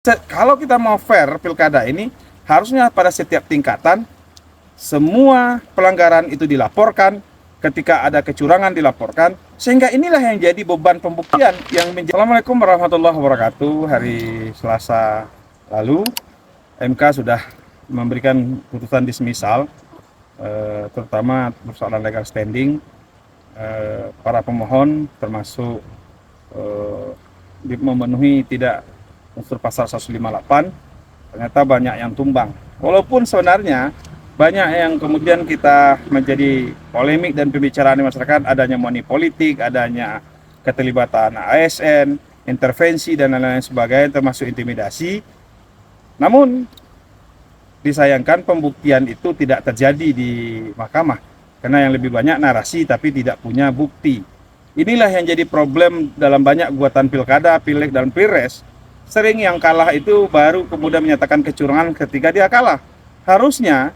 Kalau kita mau fair pilkada ini, harusnya pada setiap tingkatan semua pelanggaran itu dilaporkan, ketika ada kecurangan dilaporkan, sehingga inilah yang jadi beban pembuktian yang menjadi. Assalamualaikum warahmatullahi wabarakatuh. Hari Selasa lalu MK sudah memberikan putusan dismisal, terutama persoalan legal standing para pemohon, termasuk memenuhi tidak unsur pasal 158. Ternyata banyak yang tumbang, walaupun sebenarnya banyak yang kemudian kita menjadi polemik dan pembicaraan di masyarakat, adanya money politik, adanya keterlibatan ASN, intervensi dan lain-lain sebagainya, termasuk intimidasi. Namun disayangkan pembuktian itu tidak terjadi di mahkamah, karena yang lebih banyak narasi tapi tidak punya bukti. Inilah yang jadi problem dalam banyak gugatan pilkada, pileg dan pilpres. Sering yang kalah itu baru kemudian menyatakan kecurangan ketika dia kalah. Harusnya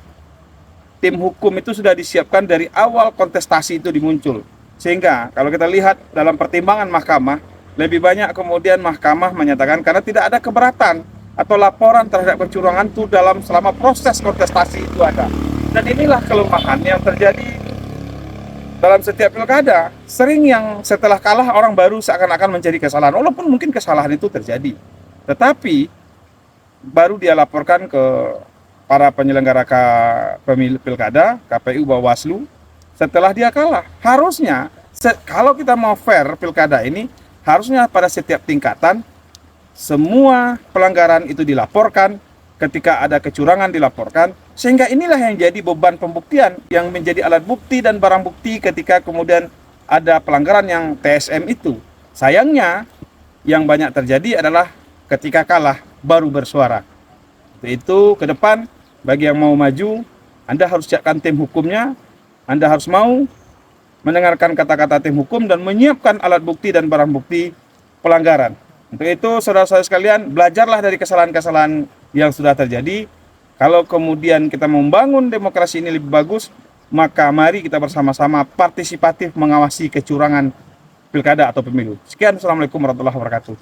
tim hukum itu sudah disiapkan dari awal kontestasi itu dimuncul. Sehingga kalau kita lihat dalam pertimbangan mahkamah, lebih banyak kemudian mahkamah menyatakan karena tidak ada keberatan atau laporan terhadap kecurangan itu selama proses kontestasi itu ada. Dan inilah kelemahan yang terjadi dalam setiap pilkada. Sering yang setelah kalah orang baru seakan-akan mencari kesalahan, walaupun mungkin kesalahan itu terjadi, tetapi baru dia laporkan ke para penyelenggara pemilu pilkada, KPU, Bawaslu, setelah dia kalah. Harusnya kalau kita mau fair pilkada ini, harusnya pada setiap tingkatan semua pelanggaran itu dilaporkan, ketika ada kecurangan dilaporkan, sehingga inilah yang jadi beban pembuktian yang menjadi alat bukti dan barang bukti ketika kemudian ada pelanggaran yang TSM itu. Sayangnya yang banyak terjadi adalah ketika kalah baru bersuara. Itu ke depan bagi yang mau maju, Anda harus siapkan tim hukumnya, Anda harus mau mendengarkan kata-kata tim hukum dan menyiapkan alat bukti dan barang bukti pelanggaran. Untuk itu saudara-saudara sekalian, belajarlah dari kesalahan-kesalahan yang sudah terjadi. Kalau kemudian kita membangun demokrasi ini lebih bagus, maka mari kita bersama-sama partisipatif mengawasi kecurangan pilkada atau pemilu. Sekian, Assalamualaikum warahmatullahi wabarakatuh.